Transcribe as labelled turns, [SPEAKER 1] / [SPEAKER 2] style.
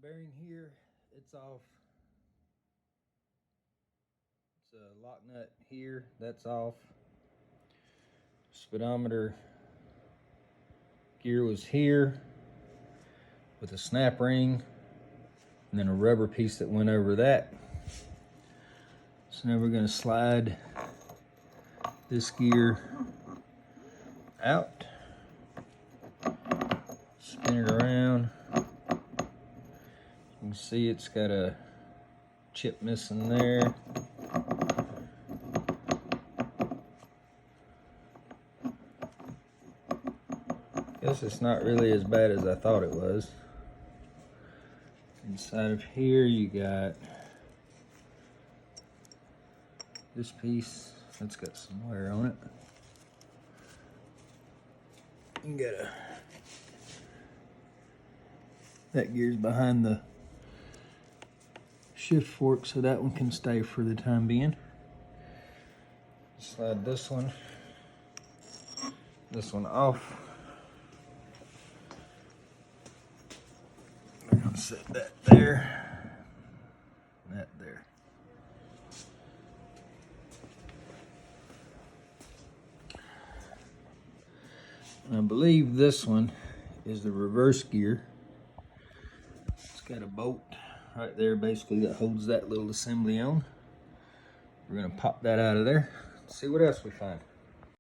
[SPEAKER 1] bearing here, it's off. It's a lock nut here, that's off. Speedometer gear was here with a snap ring and then a rubber piece that went over that. So now we're going to slide this gear out, spin it around. You can see it's got a chip missing there. Guess it's not really as bad as I thought it was. Inside of here you got this piece that's got some wear on it. You got that gear's behind the shift fork, so that one can stay for the time being. Slide this one off. We're gonna set that there, that there. I believe this one is the reverse gear. It's got a bolt right there basically that holds that little assembly on. We're gonna pop that out of there, see what else we find.